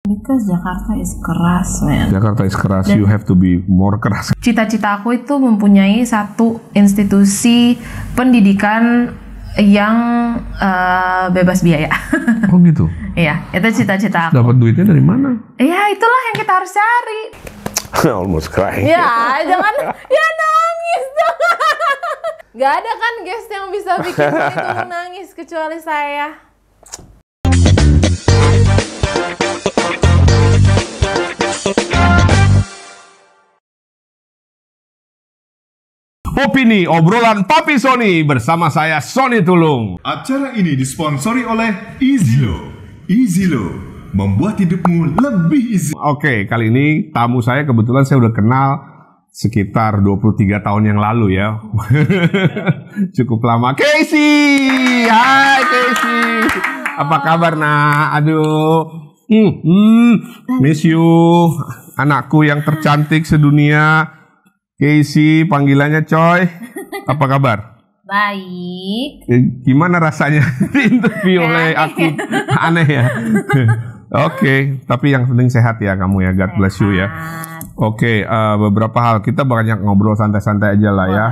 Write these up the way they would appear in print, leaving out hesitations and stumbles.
Because Jakarta is keras, man. Jakarta is keras, you have to be more keras. Cita-cita aku itu mempunyai satu institusi pendidikan yang bebas biaya. Oh gitu? Iya, itu cita-cita aku. Dapat duitnya dari mana? Iya, itulah yang kita harus cari. Almost crying. Ya, jangan, ya nangis dong. Gak ada kan guys yang bisa bikin itu nangis kecuali saya. Opini obrolan Papi Sony bersama saya Sony Tulung. Acara ini disponsori oleh EasyLo. EasyLo membuat hidupmu lebih easy. Oke, kali ini tamu saya kebetulan saya udah kenal sekitar 23 tahun yang lalu ya. Cukup lama. Casey! Hai Casey! Apa kabar nak? Aduh. Miss you. Anakku yang tercantik sedunia. Casey, panggilannya Coy. Apa kabar? Baik. Gimana rasanya interview oleh aku? Aneh ya. Oke, tapi yang penting sehat ya kamu ya. God bless you ya. Oke, beberapa hal kita banyak ngobrol santai-santai aja lah ya.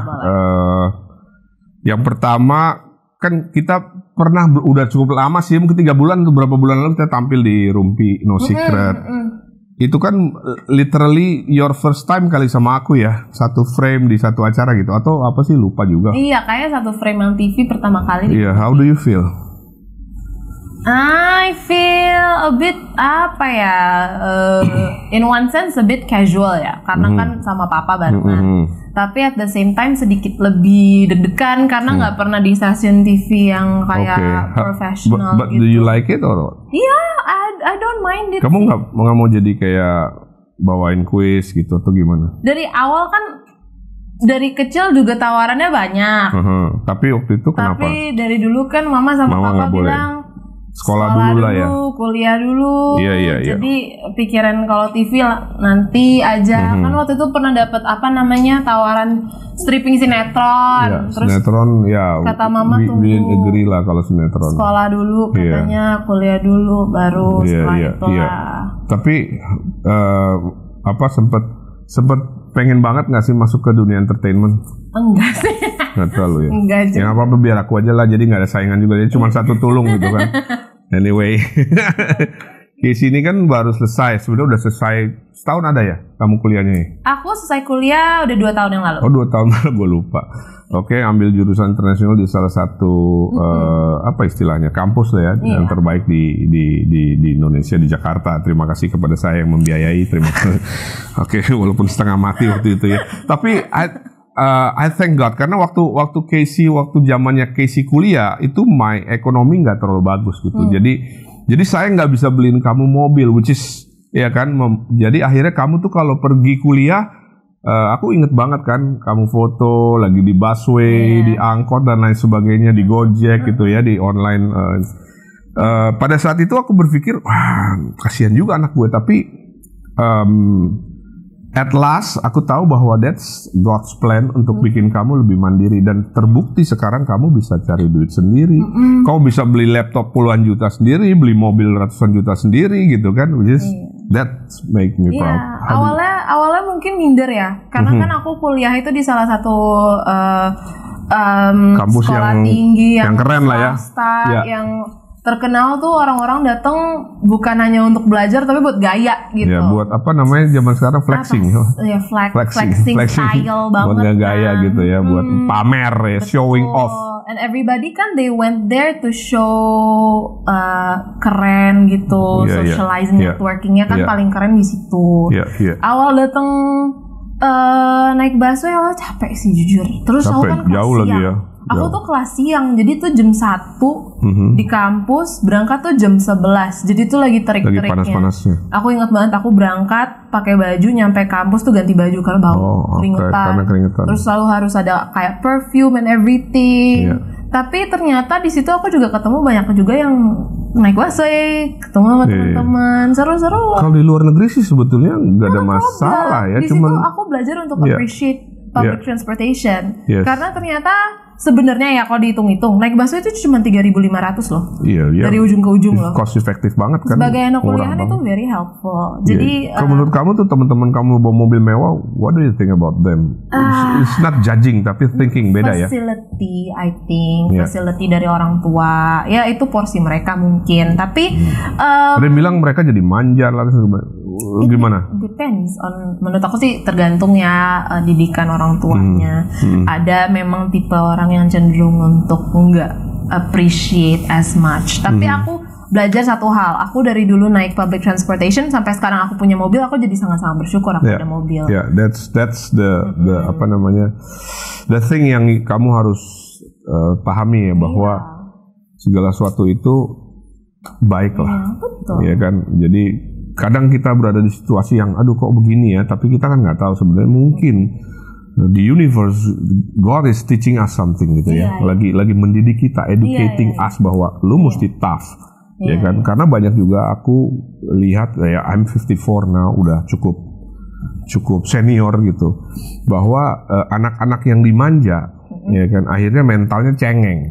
Yang pertama kan kita pernah udah cukup lama sih, mungkin 3 bulan atau berapa bulan lalu kita tampil di Rumpi No Secret. Itu kan literally your first time kali sama aku ya, satu frame di satu acara gitu, atau apa sih, lupa juga. Iya, kayaknya satu frame yang TV pertama kali. Iya, how do you feel? I feel a bit apa ya, in one sense a bit casual ya, karena kan sama papa barengan. Tapi at the same time sedikit lebih deg-degan karena nggak pernah di stasiun TV yang kayak profesional but gitu. Do you like it or? Iya, I don't mind it. Kamu nggak mau jadi kayak bawain kuis gitu atau gimana? Dari awal kan, dari kecil juga tawarannya banyak. Tapi waktu itu kenapa? Tapi dari dulu kan mama sama papa bilang sekolah dulu lah ya, kuliah dulu. Iya. Jadi pikiran kalau TV nanti aja. Kan waktu itu pernah dapat apa namanya tawaran stripping sinetron. Ya, terus sinetron ya. Kata mama tunggu. Agree lah kalau sinetron. Sekolah dulu katanya, kuliah dulu baru setelah itu lah. Tapi apa sempet pengen banget nggak sih masuk ke dunia entertainment? Enggak sih. Nggak terlalu ya. Enggak sih. Yang apa biar aku aja lah, jadi nggak ada saingan juga. Jadi cuma satu tulung gitu kan. Anyway, Casey ini kan baru selesai. Sebenarnya udah selesai setahun ada ya kamu kuliahnya? Aku selesai kuliah udah 2 tahun yang lalu. Oh 2 tahun lalu, gue lupa. Oke, ambil jurusan internasional di salah satu apa istilahnya kampus lah ya, yang terbaik di Indonesia, di Jakarta. Terima kasih kepada saya yang membiayai. Terima kasih. Oke, walaupun setengah mati waktu itu ya. Tapi I thank God karena waktu zamannya Casey kuliah itu my ekonomi nggak terlalu bagus gitu. Jadi saya nggak bisa beliin kamu mobil, which is ya kan. Jadi akhirnya kamu tuh kalau pergi kuliah, aku inget banget kan kamu foto lagi di busway, di angkot dan lain sebagainya, di Gojek gitu ya, di online. Pada saat itu aku berpikir, wah kasihan juga anak gue, tapi at last aku tahu bahwa that's God's plan untuk bikin kamu lebih mandiri, dan terbukti sekarang kamu bisa cari duit sendiri. Kamu bisa beli laptop puluhan juta sendiri, beli mobil ratusan juta sendiri gitu kan, which is that make me proud. Awalnya mungkin minder ya, karena kan aku kuliah itu di salah satu kampus sekolah tinggi yang keren lah ya, yang terkenal tuh orang-orang datang bukan hanya untuk belajar tapi buat gaya gitu. Ya, buat apa namanya zaman sekarang flexing. Ya, flexing style banget. Buat gaya gitu ya, buat pamer ya, showing off. And everybody kan they went there to show keren gitu, socializing, networkingnya kan paling keren di situ. Awal datang naik busway awal capek sih jujur. Terus aku kan jauh lagi ya. Aku tuh kelas siang, jadi tuh jam 1 di kampus, berangkat tuh jam 11. Jadi tuh lagi terik-teriknya. Lagi panas-panasnya. Aku ingat banget, aku berangkat pakai baju, nyampe kampus tuh ganti baju karena bau keringetan. Terus selalu harus ada kayak perfume and everything. Tapi ternyata di situ aku juga ketemu banyak juga yang naik busway, ketemu sama teman-teman, seru-seru. Kalau di luar negeri sih sebetulnya nggak ada masalah ya. Di situ aku belajar untuk appreciate public transportation. Karena ternyata sebenarnya ya kalau dihitung-hitung naik busway itu cuma 3.500 loh. Iya. Dari ujung ke ujung loh. Cost efektif banget kan. Sebagai anak kuliahan itu very helpful. Jadi kalau menurut kamu tuh teman-teman kamu bawa mobil mewah, what do you think about them? It's not judging tapi thinking beda ya. Facility, I think facility dari orang tua. Ya itu porsi mereka mungkin. Tapi ada yang bilang mereka jadi manja lah. Gimana? Depends on, menurut aku sih tergantung ya didikan orang tuanya. Ada memang tipe orang yang cenderung untuk nggak appreciate as much. Tapi aku belajar satu hal. Aku dari dulu naik public transportation sampai sekarang aku punya mobil, aku jadi sangat-sangat bersyukur aku ada mobil. That's the apa namanya, the thing yang kamu harus pahami ya, bahwa segala sesuatu itu baik lah. Betul. Ya kan. Jadi kadang kita berada di situasi yang aduh kok begini ya, tapi kita kan nggak tahu sebenarnya mungkin the universe, God is teaching us something gitu ya. Lagi mendidik kita, educating us bahwa lu mesti tough. Ya kan? Karena banyak juga aku lihat ya, I'm 54 now, udah cukup senior gitu. Bahwa anak-anak yang dimanja ya kan akhirnya mentalnya cengeng.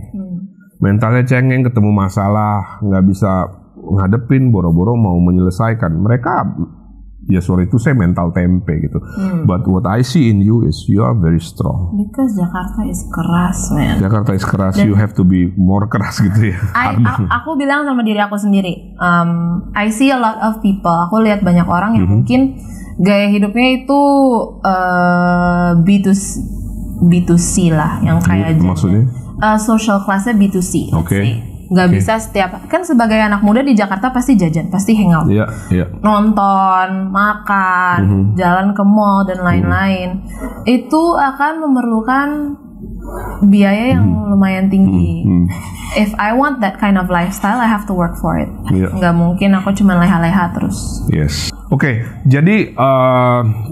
Mentalnya cengeng, ketemu masalah nggak bisa ngadepin, boro-boro mau menyelesaikan. Mereka ya sorry itu saya mental tempe gitu. But what I see in you is you are very strong. Because Jakarta is keras, man. Jakarta is keras. You have to be more keras gitu ya. Aku bilang sama diri aku sendiri. I see a lot of people. Aku lihat banyak orang yang mungkin gaya hidupnya itu B2C lah, yang kayak maksudnya social classnya B2C. Oke. Nggak bisa setiap, kan sebagai anak muda di Jakarta pasti jajan, pasti hangout, nonton, makan, jalan ke mall dan lain-lain. Itu akan memerlukan biaya yang lumayan tinggi. If I want that kind of lifestyle, I have to work for it. Nggak mungkin aku cuma leha-leha terus. Yes. Oke, jadi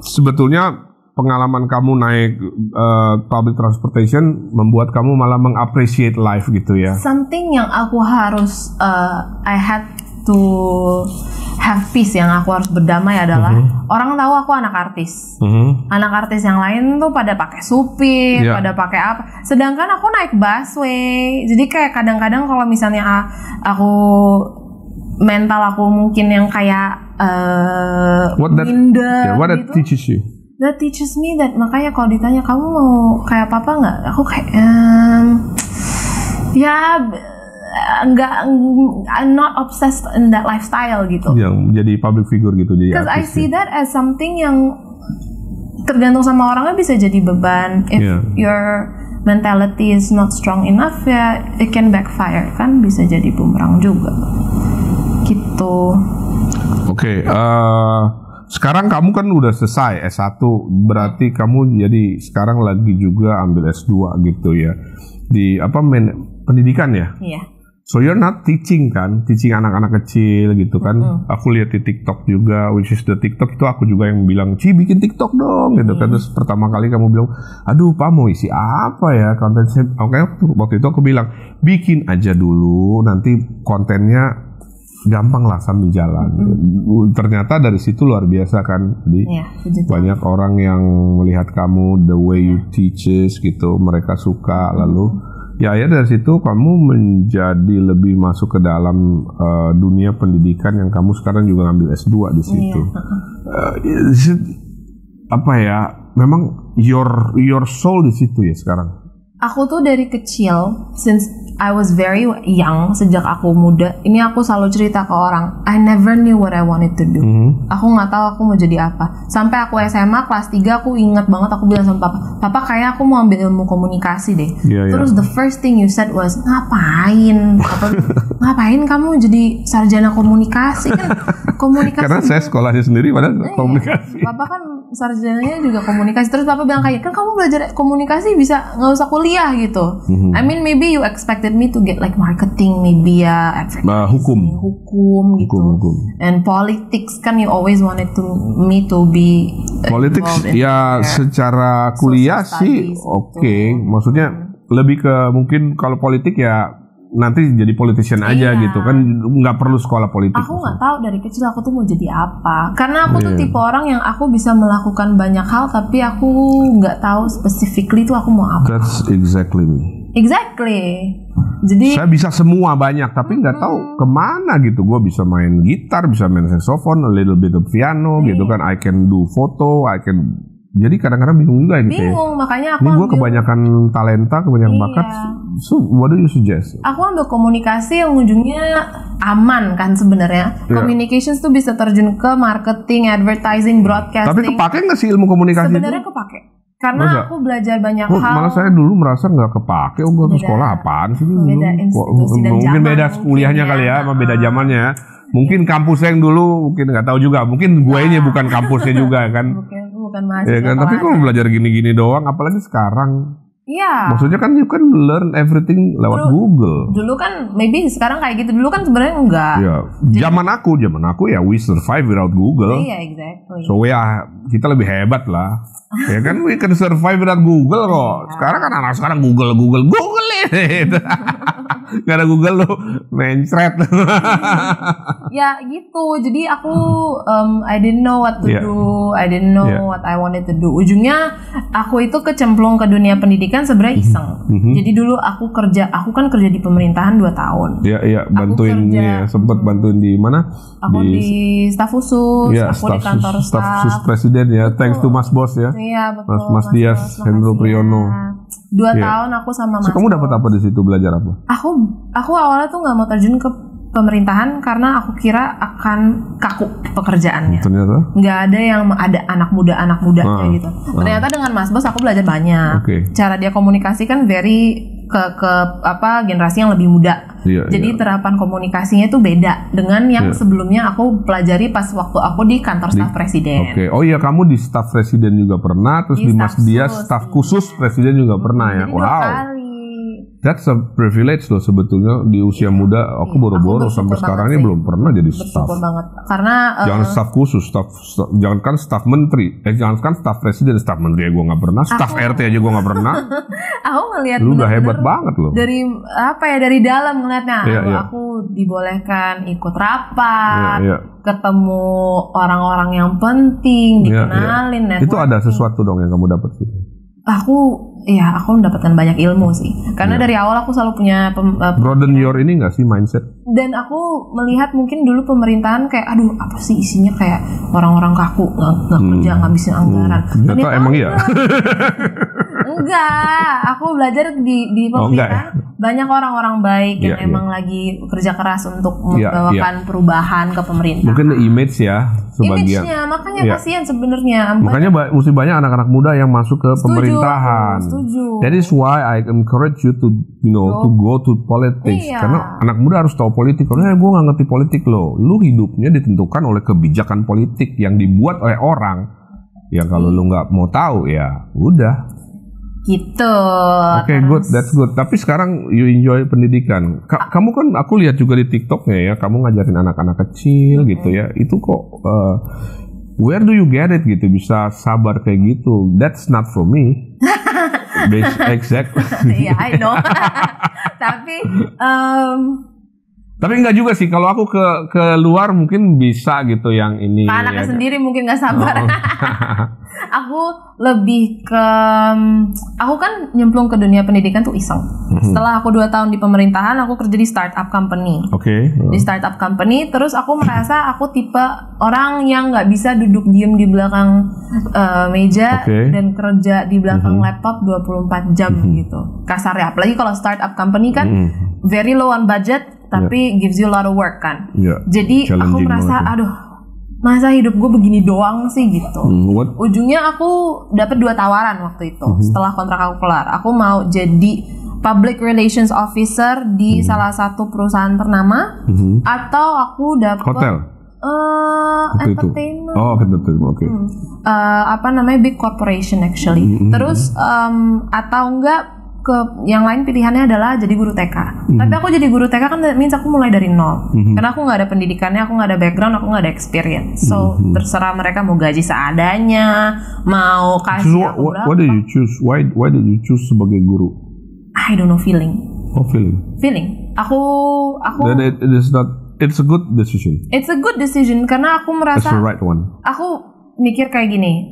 sebetulnya pengalaman kamu naik public transportation membuat kamu malah mengappreciate life gitu ya. Something yang aku harus I had to have peace, yang aku harus berdamai adalah orang tahu aku anak artis. Anak artis yang lain tuh pada pakai supir, pada pakai apa. Sedangkan aku naik busway. Jadi kayak kadang-kadang kalau misalnya aku mental aku mungkin yang kayak minder what that gitu. Teaches you? That teaches me that, makanya kalau ditanya kamu mau kayak papa nggak, aku kayak nggak, I'm not obsessed in that lifestyle gitu. Yang jadi public figure gitu, jadi because I see that as something yang tergantung sama orangnya, bisa jadi beban. If your mentality is not strong enough, ya it can backfire, kan bisa jadi bumerang juga gitu. Oke. Sekarang kamu kan udah selesai S1, berarti kamu jadi sekarang lagi juga ambil S2 gitu ya. Di pendidikan ya? Iya. So you're not teaching kan? Teaching anak-anak kecil gitu kan. Aku lihat di TikTok juga, which is the TikTok itu aku juga yang bilang, "Ci, bikin TikTok dong." gitu kan. Terus pertama kali kamu bilang, "Aduh, Pak, mau isi apa ya kontennya?" Oke, waktu itu aku bilang, "Bikin aja dulu, nanti kontennya gampang lah sambil jalan." Ternyata dari situ luar biasa kan. Jadi banyak orang yang melihat kamu, the way you teaches gitu, mereka suka. Lalu ya dari situ kamu menjadi lebih masuk ke dalam dunia pendidikan yang kamu sekarang juga ngambil S2 di situ. Apa ya? Memang your soul di situ ya sekarang. Aku tuh dari kecil, since I was very young, sejak aku muda, ini aku selalu cerita ke orang, I never knew what I wanted to do. Aku nggak tahu aku mau jadi apa. Sampai aku SMA kelas 3, aku ingat banget aku bilang sama papa, kayak aku mau ambil ilmu komunikasi deh. Terus the first thing you said was, ngapain? Ngapain kamu jadi sarjana komunikasi? Kan komunikasi. Karena saya sekolahnya sendiri pada komunikasi. Papa kan sarjananya juga komunikasi. Terus papa bilang kayak, kan kamu belajar komunikasi bisa nggak usah kuliah gitu. I mean maybe you expected me to get like marketing, maybe hukum gitu. And politics kan you always wanted me to be politics ya secara kuliah sih oke. Maksudnya lebih ke mungkin kalau politik ya nanti jadi politician aja gitu kan, nggak perlu sekolah politik. Aku nggak tahu dari kecil aku tuh mau jadi apa, karena aku tuh tipe orang yang aku bisa melakukan banyak hal tapi aku nggak tahu specifically tuh aku mau apa. That's exactly me. Exactly. Jadi saya bisa semua banyak, tapi nggak tahu kemana gitu. Gue bisa main gitar, bisa main saxophone, a little bit of piano gitu kan. I can do photo, jadi kadang-kadang bingung juga gitu. Bingung, makanya aku ini gue kebanyakan talenta, kebanyakan bakat. So, what do you suggest? Aku ambil komunikasi yang ujungnya aman kan sebenarnya. Communications tuh bisa terjun ke marketing, advertising, broadcasting. Tapi kepake nggak sih ilmu komunikasi sebenarnya itu? Kepake. Karena aku belajar banyak hal. Malah saya dulu merasa nggak kepake. Gue ke sekolah apaan sih? Beda institusi dan mungkin beda kuliahnya kali ya, sama beda zamannya. Mungkin kampusnya yang dulu mungkin nggak tahu juga. Mungkin gue ini bukan kampusnya juga kan. Bukan mahasiswa. Ya kan? Tapi kok belajar gini-gini doang, apalagi sekarang. Iya. Maksudnya kan you can learn everything lewat Google. Dulu kan maybe sekarang kayak gitu. Dulu kan sebenarnya enggak. Iya. Zaman aku ya we survive without Google. Iya, exactly. So ya kita lebih hebat lah. Ya kan we can survive without Google kok. Sekarang kan anak sekarang Google itu. Gak ada Google lo mencret. Ya gitu. Jadi aku I didn't know what to do. I didn't know what I wanted to do. Ujungnya aku itu kecemplung ke dunia pendidikan sebenarnya iseng. Jadi dulu aku kan kerja di pemerintahan 2 tahun. Iya, bantuin sempat bantuin di mana? Aku di staf khusus, aku di kantor staf khusus presiden ya. Thanks to Mas Bos ya. Iya, betul. Mas Dias, Hendro Priyono. 2 tahun aku sama Mas. Kamu dapat apa di situ, belajar apa? Aku awalnya tuh nggak mau terjun ke pemerintahan karena aku kira akan kaku pekerjaannya. Ternyata nggak ada anak mudanya gitu. Ternyata dengan Mas Bos aku belajar banyak. Cara dia komunikasi kan very ke generasi yang lebih muda. Jadi terapan komunikasinya itu beda dengan yang sebelumnya aku pelajari pas waktu aku di kantor staf presiden. Oh iya, kamu di staf presiden juga pernah, terus di Mas Dias staf khusus presiden juga pernah ya. Jadi 2 kali. That's a privilege loh sebetulnya di usia muda. Aku boro-boro sampai sekarang ini belum pernah jadi staff. Bersyukur banget. Karena jangan staf khusus, jangankan staf menteri, jangankan staf presiden, staf menteri gue nggak pernah, staf RT aja gue nggak pernah. Aku ngelihat lu udah hebat banget loh. Dari dalam ngelihatnya. Aku dibolehkan ikut rapat, ketemu orang-orang yang penting, dikenalin. Itu ada sesuatu dong yang kamu dapat sih. Aku mendapatkan banyak ilmu sih. Karena dari awal aku selalu punya broaden your ini nggak sih mindset. Dan aku melihat mungkin dulu pemerintahan kayak apa sih isinya kayak orang-orang kaku nggak kerja, ngabisin anggaran. Ternyata emang iya. Enggak, aku belajar di pemerintahan banyak orang-orang baik yang emang lagi kerja keras untuk membawakan perubahan ke pemerintah. Mungkin image ya sebagian. Image-nya, makanya kasihan sebenarnya. Makanya mesti banyak anak-anak muda yang masuk ke pemerintahan. Setuju. That is why I encourage you to to go to politics. Karena anak muda harus tahu politik. Karena gue nggak ngerti politik loh. Lu hidupnya ditentukan oleh kebijakan politik yang dibuat oleh orang. Ya kalau lu nggak mau tahu ya udah. Gitu. Oke, good, that's good. Tapi sekarang you enjoy pendidikan. Kamu kan aku lihat juga di TikToknya ya, kamu ngajarin anak-anak kecil gitu ya. Itu kok where do you get it gitu? Bisa sabar kayak gitu. That's not for me. Exactly. Yeah, I know. Tapi enggak juga sih. Kalau aku ke luar mungkin bisa gitu yang ini. Anaknya sendiri mungkin nggak sabar. Aku lebih ke aku kan nyemplung ke dunia pendidikan tuh iseng. Setelah aku 2 tahun di pemerintahan, aku kerja di startup company. Di startup company, terus aku merasa aku tipe orang yang nggak bisa duduk diem di belakang meja dan kerja di belakang laptop 24 jam gitu. Kasarnya, apalagi kalau startup company kan very low on budget, tapi gives you a lot of work kan. Jadi aku merasa masa hidup gue begini doang sih gitu. Ujungnya aku dapat 2 tawaran waktu itu. Setelah kontrak aku kelar, aku mau jadi public relations officer di salah satu perusahaan ternama, atau aku dapat hotel. Entertainment. Entertainment, big corporation actually. Terus atau enggak ke yang lain pilihannya adalah jadi guru TK. Tapi aku jadi guru TK kan means aku mulai dari nol. Karena aku nggak ada pendidikannya, aku nggak ada background, aku nggak ada experience. So terserah mereka mau gaji seadanya, mau kasih aku berapa. What did you choose? Why did you choose sebagai guru? I don't know, feeling. Feeling. Aku. It's a good decision. It's a good decision karena aku merasa. It's the right one. Aku mikir kayak gini.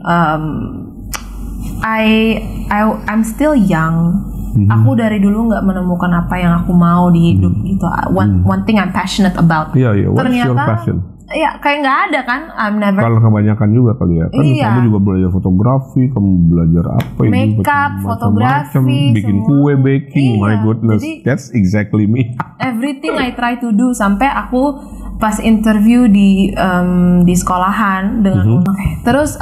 I'm still young. Aku dari dulu nggak menemukan apa yang aku mau di hidup gitu. One thing I'm passionate about. What's your passion? Ya kayak nggak ada kan. I'm never. Kalau kebanyakan juga kali ya. Kan kamu juga belajar fotografi, kamu belajar apa? Makeup, fotografi, bikin semua. kue, baking. My goodness, that's exactly me. Everything I try to do sampai aku pas interview di sekolahan dengan terus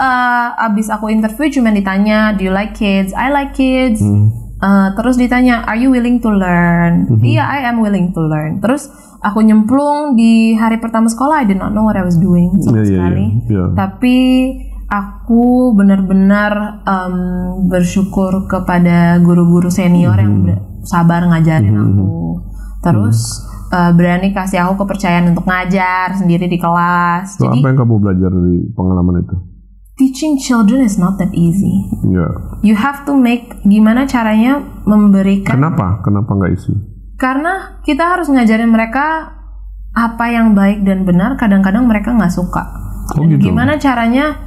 abis aku interview cuma ditanya, do you like kids? I like kids. Terus ditanya, are you willing to learn? Iya, I am willing to learn. Terus aku nyemplung di hari pertama sekolah, I did not know what I was doing sama sekali. Tapi aku benar-benar bersyukur kepada guru-guru senior yang sabar ngajarin aku. Terus berani kasih aku kepercayaan untuk ngajar sendiri di kelas. So, jadi, apa yang kamu belajar dari pengalaman itu? Teaching children is not that easy. You have to make gimana caranya memberikan. Kenapa nggak easy? Karena kita harus ngajarin mereka apa yang baik dan benar. Kadang-kadang mereka nggak suka. Gitu. Gimana caranya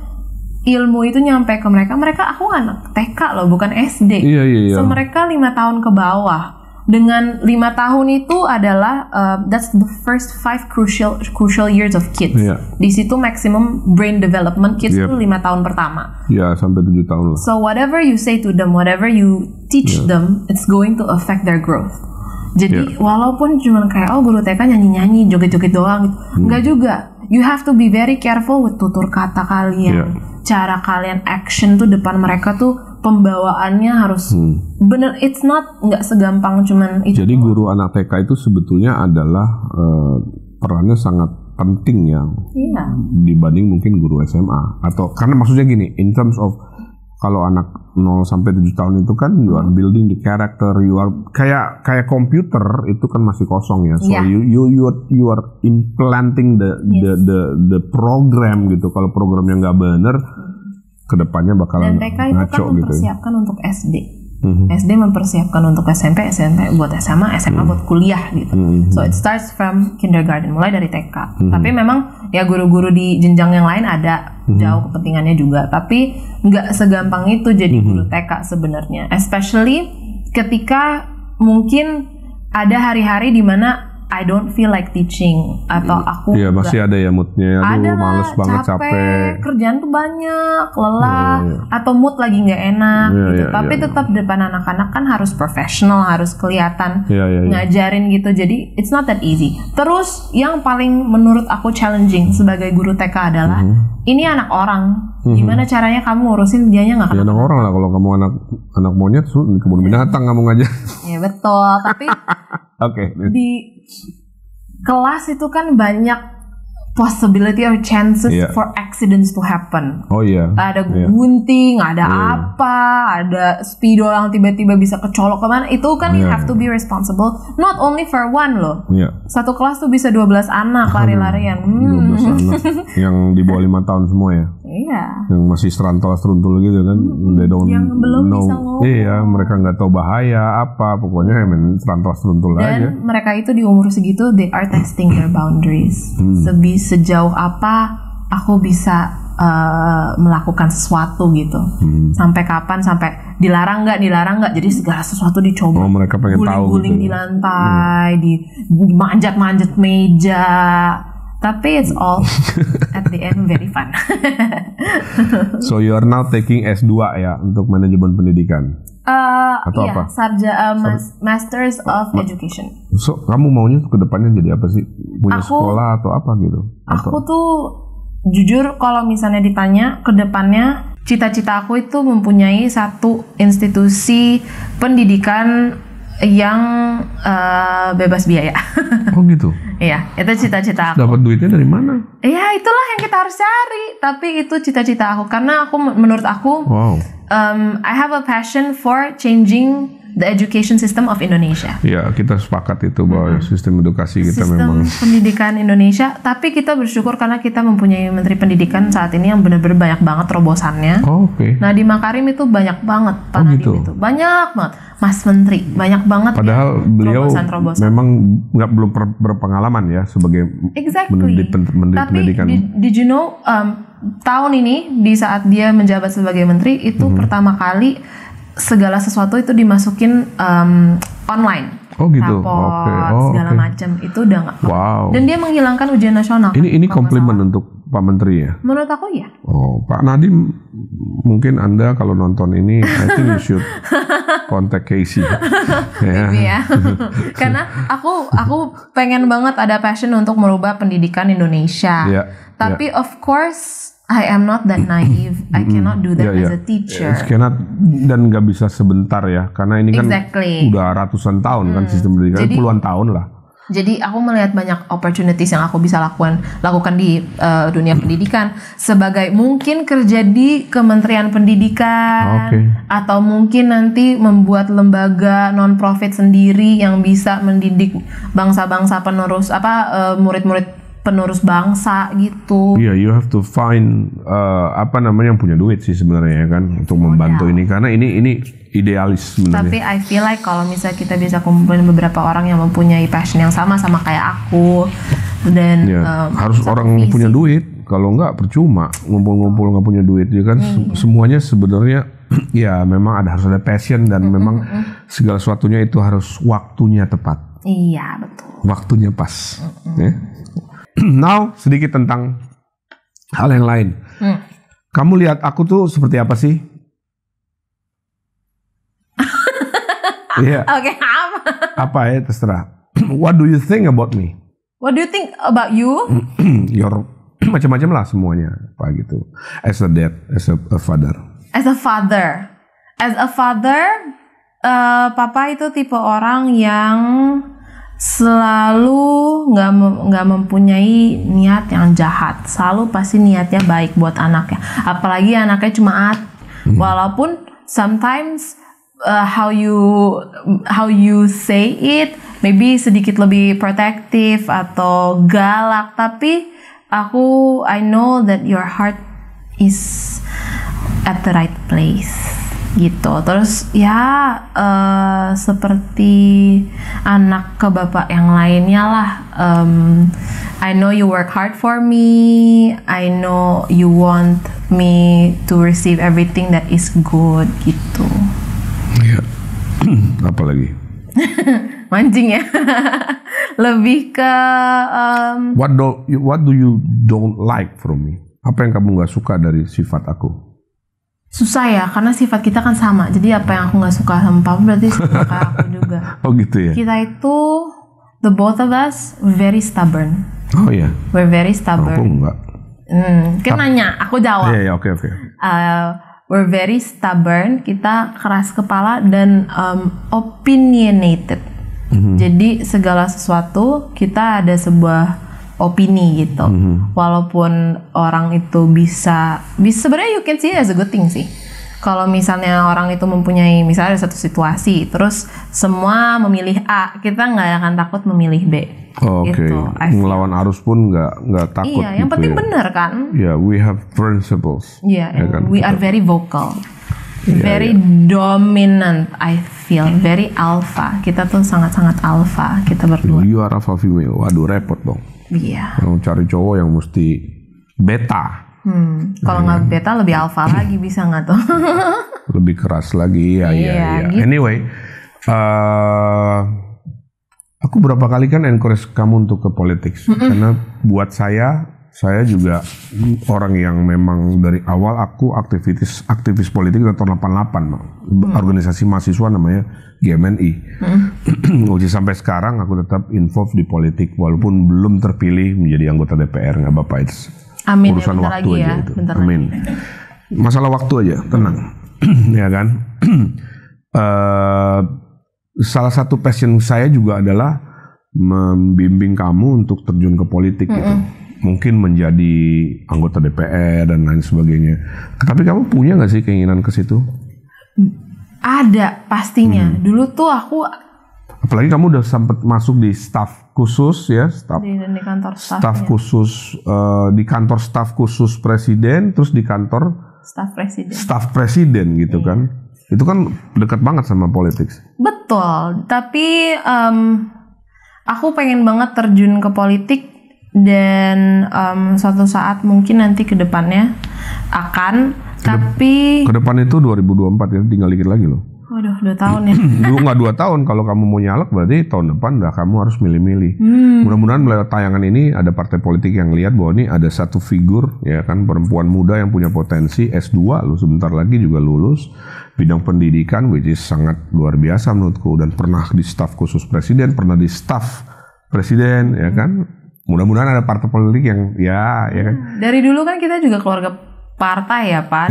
ilmu itu nyampe ke mereka? Aku anak TK loh, bukan SD. Iya. So mereka 5 tahun ke bawah. Dengan 5 tahun itu adalah that's the first 5 crucial years of kids. Di situ maximum brain development kids itu 5 tahun pertama. Sampai 7 tahun lah. So whatever you say to them, whatever you teach them, it's going to affect their growth. Jadi walaupun cuma kayak guru TK nyanyi-nyanyi, joget-joget doang gitu, enggak juga. You have to be very careful with tutur kata kalian. Cara kalian action tuh depan mereka tuh pembawaannya harus bener. It's not nggak segampang cuman itu. Jadi guru anak TK itu sebetulnya adalah perannya sangat penting ya, dibanding mungkin guru SMA. Atau karena maksudnya gini, in terms of kalau anak 0 sampai 7 tahun itu kan you are building the character, you are kayak komputer itu kan masih kosong ya. So you are implanting the program gitu. Kalau programnya nggak bener, kedepannya bakalan dan TK itu kan mempersiapkan untuk SD. SD mempersiapkan untuk SMP buat SMA buat kuliah gitu. So it starts from kindergarten, mulai dari TK. Tapi memang ya guru-guru di jenjang yang lain ada jauh kepentingannya juga. Tapi nggak segampang itu jadi guru TK sebenarnya. Especially ketika mungkin ada hari-hari di mana I don't feel like teaching atau aku masih ada ya moodnya, males banget, capek, kerjaan tuh banyak, lelah, atau mood lagi nggak enak gitu. Tapi tetap depan anak-anak kan harus profesional, harus kelihatan ngajarin gitu. Jadi it's not that easy. Terus yang paling menurut aku challenging sebagai guru TK adalah ini anak orang. Gimana caranya kamu ngurusin dianya nggak anak orang lah. Kalau kamu anak monyet, di kebun binatang kamu ngajar. Ya betul. Tapi di kelas itu kan banyak possibility or chances for accidents to happen. Ada gunting, ada apa, ada spidol yang tiba-tiba bisa kecolok kemana. Itu kan you have to be responsible. Not only for one loh. Satu kelas tuh bisa 12 anak lari-larian. 12 anak yang di bawah 5 tahun semua ya. Yang masih seruntul gitu kan. Yang belum bisa ngomong. Mereka nggak tahu bahaya apa. Pokoknya seruntul aja. Dan mereka itu di umur segitu they are testing their boundaries. Sejauh apa aku bisa melakukan sesuatu gitu. Sampai kapan, sampai dilarang nggak, jadi segala sesuatu dicoba. Mereka pengen tahu guling gitu. Di lantai, di manjat meja. Tapi it's all at the end very fun. So you are now taking S2 ya untuk manajemen pendidikan. Atau apa? Masters of Education. So kamu maunya ke depannya jadi apa sih? Punya sekolah atau apa gitu? Aku tuh jujur kalau misalnya ditanya ke depannya, cita-cita aku itu mempunyai satu institusi pendidikan yang bebas biaya. Oh gitu. Iya, itu cita-cita aku. Dapat duitnya dari mana? Iya, itulah yang kita harus cari. Tapi itu cita-cita aku karena menurut aku, I have a passion for changing the education system of Indonesia. Ya, kita sepakat itu bahwa sistem edukasi kita memang. Sistem pendidikan Indonesia, tapi kita bersyukur karena kita mempunyai Menteri Pendidikan saat ini yang benar-benar banyak banget terobosannya. Nah, di Makarim itu banyak banget Pak Nadiem itu. Banyak banget. Mas Menteri, banyak banget. Padahal beliau memang belum berpengalaman ya sebagai Menteri Pendidikan. Tapi did you know tahun ini di saat dia menjabat sebagai menteri itu pertama kali segala sesuatu itu dimasukin online. Oh gitu. Segala macam itu udah nggak. Wow. Dan dia menghilangkan ujian nasional. Ini komplimen untuk Pak Menteri ya? Menurut aku ya. Oh, Pak Nadiem, mungkin Anda kalau nonton ini, I think you should contact Casey. Ya. Karena aku pengen banget ada passion untuk merubah pendidikan Indonesia. Tapi of course I am not that naive. I cannot do that as a teacher. Dan nggak bisa sebentar ya, karena ini kan udah ratusan tahun kan sistem pendidikan, puluhan tahun lah. Jadi aku melihat banyak opportunities yang aku bisa lakukan di dunia pendidikan, sebagai mungkin kerja di Kementerian Pendidikan, atau mungkin nanti membuat lembaga non-profit sendiri yang bisa mendidik bangsa-bangsa penerus murid-murid penerus bangsa gitu. Iya, you have to find yang punya duit sih sebenarnya kan untuk membantu ini, karena ini idealis sebenarnya. Tapi I feel like kalau misalnya kita bisa kumpulin beberapa orang yang mempunyai passion yang sama kayak aku, dan harus orang punya duit, kalau enggak percuma ngumpul-ngumpul nggak punya duit ya kan. Semuanya sebenarnya ya memang harus ada passion, dan memang segala sesuatunya itu harus waktunya tepat. Iya, betul. Waktunya pas. Ya. Now sedikit tentang hal yang lain. Kamu lihat aku tuh seperti apa sih? Iya. Oke, apa ya, terserah. What do you think about me? What do you think about you? Your macam-macam lah semuanya, apa gitu. As a dad, as a father. As a father, Papa itu tipe orang yang selalu nggak mempunyai niat yang jahat, selalu pasti niatnya baik buat anaknya, apalagi anaknya cuma walaupun sometimes how you say it maybe sedikit lebih protektif atau galak, tapi I know that your heart is at the right place gitu. Terus ya seperti anak ke bapak yang lainnya lah. I know you work hard for me. I know you want me to receive everything that is good gitu. Iya. Apa lagi? Mancing ya. Lebih ke What do you don't like from me? Apa yang kamu nggak suka dari sifat aku? Susah ya, karena sifat kita kan sama. Jadi apa yang aku nggak suka sama Papa berarti suka kayak aku juga. Oh gitu ya. Kita itu the both of us very stubborn. Oh iya. We're very stubborn. Aku enggak. Kan nanya, aku jawab. Iya, oke. We're very stubborn. Kita keras kepala dan opinionated. Jadi segala sesuatu kita ada sebuah opini gitu. Walaupun orang itu bisa sebenarnya you can see it as a good thing sih. Kalau misalnya orang itu mempunyai misalnya ada satu situasi, terus semua memilih A, kita nggak akan takut memilih B. Gitu. Ngelawan arus pun nggak takut. Iya, yang gitu penting ya. Benar kan? Yeah, we have principles. Yeah, and kan? we are very vocal. Very dominant, I feel. Very alpha. Kita tuh sangat-sangat alpha. Kita berdua. You are alpha female. Waduh, repot dong. Iya. Kalau cari cowok yang mesti beta. Kalau nggak beta lebih alpha lagi, bisa nggak tuh? Lebih keras lagi. Iya. Gitu. Anyway, aku berapa kali kan encourage kamu untuk ke politik. Karena buat saya juga orang yang memang dari awal aku aktivis politik dari tahun 88, organisasi mahasiswa namanya GMNI. Jadi sampai sekarang aku tetap involved di politik walaupun belum terpilih menjadi anggota DPR, nggak apa-apa, itu urusan waktu aja itu. Amin. Masalah waktu aja, tenang. Ya kan. Salah satu passion saya juga adalah membimbing kamu untuk terjun ke politik gitu. Mungkin menjadi anggota DPR dan lain sebagainya. Tapi kamu punya nggak sih keinginan ke situ? Ada pastinya. Dulu tuh aku, apalagi kamu udah sempat masuk di staf khusus ya, di kantor staf khusus di kantor staf khusus presiden, terus di kantor staf presiden gitu kan. Itu kan dekat banget sama politik. Betul. Tapi aku pengen banget terjun ke politik. Dan suatu saat mungkin nanti ke depannya akan, Tapi ke depan itu 2024 ya, tinggal dikit lagi loh. Waduh, 2 tahun ya. Nggak 2 tahun, kalau kamu mau nyalek berarti tahun depan kamu harus milih-milih. Mudah-mudahan lewat tayangan ini ada partai politik yang lihat bahwa ini ada satu figur, ya kan, perempuan muda yang punya potensi, S2 loh, sebentar lagi juga lulus, bidang pendidikan which is sangat luar biasa menurutku, dan pernah di staf khusus presiden, pernah di staf presiden, ya kan. Mudah-mudahan ada partai politik yang ya kan. Dari dulu kan kita juga keluarga partai ya Pak,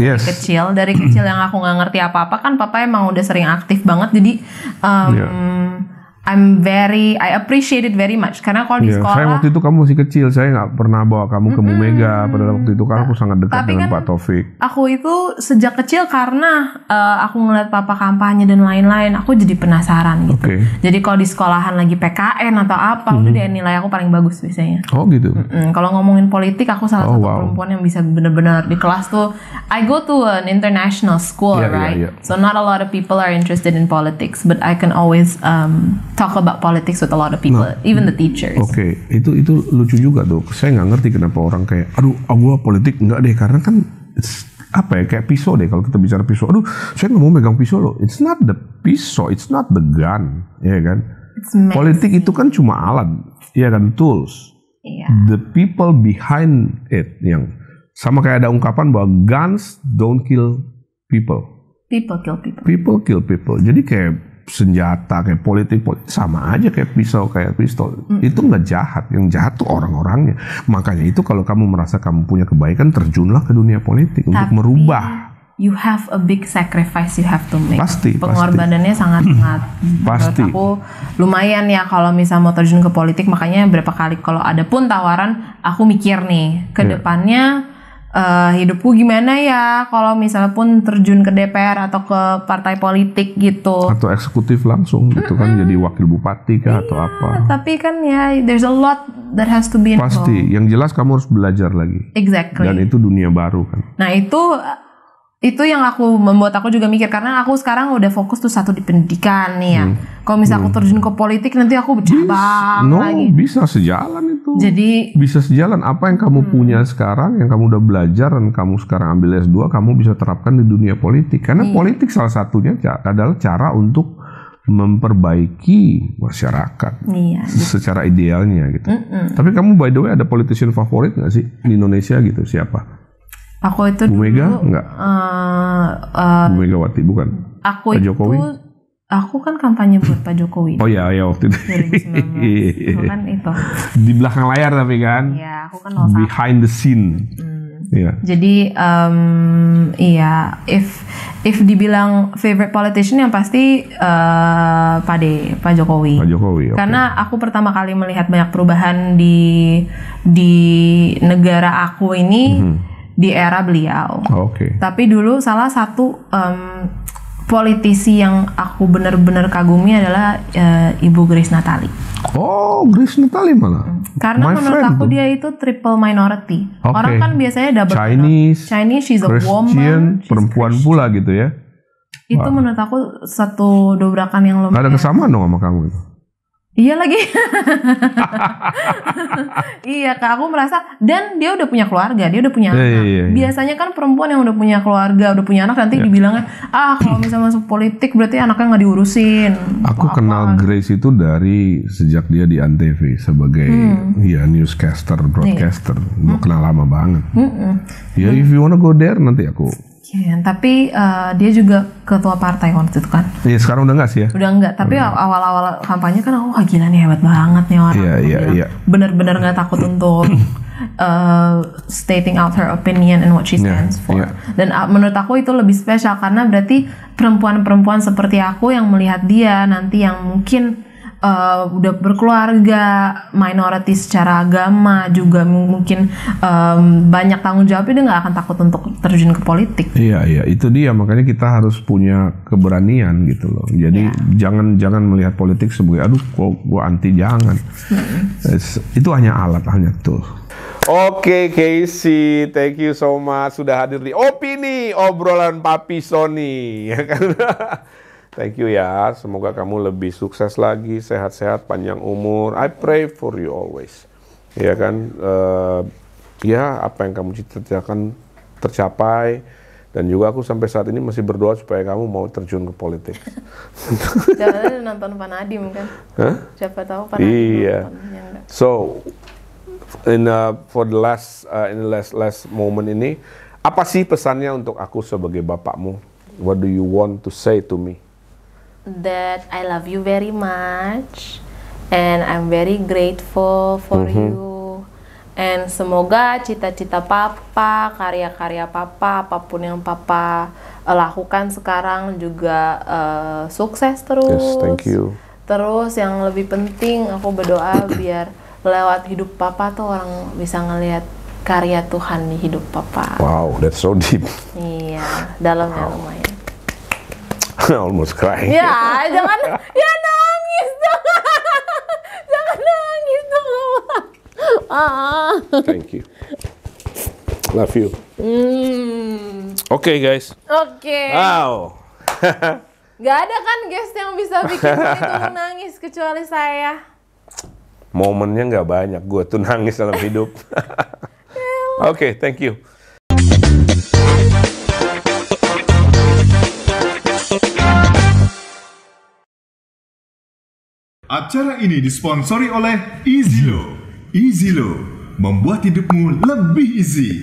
dari kecil yang aku nggak ngerti apa-apa kan Papa emang udah sering aktif banget, jadi I appreciate it very much karena kalau di sekolah. Saya waktu itu kamu masih kecil, saya nggak pernah bawa kamu ke Bumega pada waktu itu karena aku sangat dekat dengan Pak Taufik. Aku itu sejak kecil karena aku ngeliat Papa kampanye dan lain-lain, aku jadi penasaran gitu. Jadi kalau di sekolahan lagi PKN atau apa, udah deh nilai aku paling bagus biasanya. Oh gitu. Kalau ngomongin politik, aku salah satu perempuan yang bisa benar-benar di kelas tuh. I go to an international school, right? So not a lot of people are interested in politics, but I can always talk about politics with a lot of people, even the teachers. Itu lucu juga tuh. Saya nggak ngerti kenapa orang kayak, aduh, gua politik enggak deh, karena kan apa ya, kayak pisau deh kalau kita bicara pisau. Aduh, saya nggak mau megang pisau loh. It's not the pisau, it's not the gun, ya kan? Politik itu kan cuma alat, ya kan, tools. The people behind it, yang sama kayak ada ungkapan bahwa guns don't kill people. People kill people. People kill people. Jadi kayak senjata, kayak politik sama aja kayak pisau, kayak pistol. Itu nggak jahat, yang jahat tuh orang-orangnya. Makanya itu kalau kamu merasa kamu punya kebaikan, terjunlah ke dunia politik untuk merubah. You have a big sacrifice you have to make. Pasti. Pengorbanannya sangat-sangat. Pasti. Menurut aku lumayan ya kalau misal mau terjun ke politik. Makanya berapa kali kalau ada pun tawaran, aku mikir nih ke depannya. Hidupku gimana ya kalau misalnya pun terjun ke DPR atau ke partai politik gitu, atau eksekutif langsung gitu kan, jadi wakil bupati kah atau apa. Tapi kan ya there's a lot that has to be involved. Pasti, yang jelas kamu harus belajar lagi. Exactly. Dan itu dunia baru kan. Nah itu yang membuat aku juga mikir, karena aku sekarang udah fokus tuh satu di pendidikan nih ya. Kalau misalnya aku terjun ke politik nanti aku bercabang lagi. Bisa sejalan itu. Jadi bisa sejalan, apa yang kamu punya sekarang, yang kamu udah belajar dan kamu sekarang ambil S2, kamu bisa terapkan di dunia politik. Karena politik salah satunya adalah cara untuk memperbaiki masyarakat secara idealnya gitu. Tapi kamu by the way ada politician favorit nggak sih di Indonesia gitu? Siapa? Aku itu Bumega enggak? Bumegawati bukan? Aku Pak Jokowi? Aku kan kampanye buat Pak Jokowi. Oh iya waktu itu. 2019. Kan itu. Di belakang layar tapi kan? Iya, aku kan 01. Behind the scene. Iya. Jadi iya, if dibilang favorite politician yang pasti Pak Jokowi. Pak Jokowi. Karena aku pertama kali melihat banyak perubahan di negara aku ini. Di era beliau. Tapi dulu salah satu politisi yang aku benar-benar kagumi adalah Ibu Grace Natali. Oh, Grace Natali mana? Karena menurut aku dia itu triple minority. Orang kan biasanya double Chinese, she's a woman, perempuan pula gitu ya. Itu menurut aku satu dobrakan yang lumayan. Ada kesamaan dong sama kamu itu. Iya lagi. Iya, Kak, aku merasa, dan dia udah punya keluarga, dia udah punya anak. Biasanya kan perempuan yang udah punya keluarga, udah punya anak, nanti dibilangnya, kalau misalnya masuk politik berarti anaknya nggak diurusin. Aku kenal Grace itu dari sejak dia di Antv sebagai newscaster, broadcaster. Gue kenal lama banget. If you wanna go there, nanti aku. Tapi dia juga ketua partai waktu itu kan. Iya, sekarang udah nggak sih ya? Udah nggak, tapi awal-awal kampanye kan aku gila nih, hebat banget nih orang. Iya. Bener-bener nggak takut untuk stating out her opinion and what she stands for. Dan menurut aku itu lebih spesial karena berarti perempuan-perempuan seperti aku yang melihat dia nanti yang mungkin udah berkeluarga, minority secara agama juga mungkin banyak tanggung jawabnya, dia nggak akan takut untuk terjun ke politik. Iya, itu dia, makanya kita harus punya keberanian gitu loh. Jadi jangan melihat politik sebagai aduh gua anti, jangan. Itu hanya alat, hanya tool. Oke, Casey, thank you so much sudah hadir di Opini Obrolan Papi Sony, ya kan? Thank you ya, semoga kamu lebih sukses lagi, sehat-sehat, panjang umur. I pray for you always. Ya kan, apa yang kamu cita-citakan tercapai. Dan juga aku sampai saat ini masih berdoa supaya kamu mau terjun ke politik. Jangan nonton Pak Nadiem kan? Hah? Siapa tahu Pak Nadiem iya. nonton. So, for the last moment ini, apa sih pesannya untuk aku sebagai bapakmu? What do you want to say to me? That I love you very much, and I'm very grateful for you. And semoga cita-cita papa, karya-karya papa, apapun yang papa lakukan sekarang juga sukses terus. Yes, thank you. Terus yang lebih penting aku berdoa biar lewat hidup papa tuh orang bisa ngelihat karya Tuhan di hidup papa. Wow, that's so deep. Iya, dalamnya lumayan. Almost crying. Ya, jangan nangis dong. Jangan nangis dong. Thank you. Love you. Oke, guys. Oke. Wow. Gak ada kan guest yang bisa bikin itu nangis kecuali saya. Momennya nggak banyak, gue tuh nangis dalam hidup. Oke, thank you. Acara ini disponsori oleh EasyLo. EasyLo membuat hidupmu lebih easy.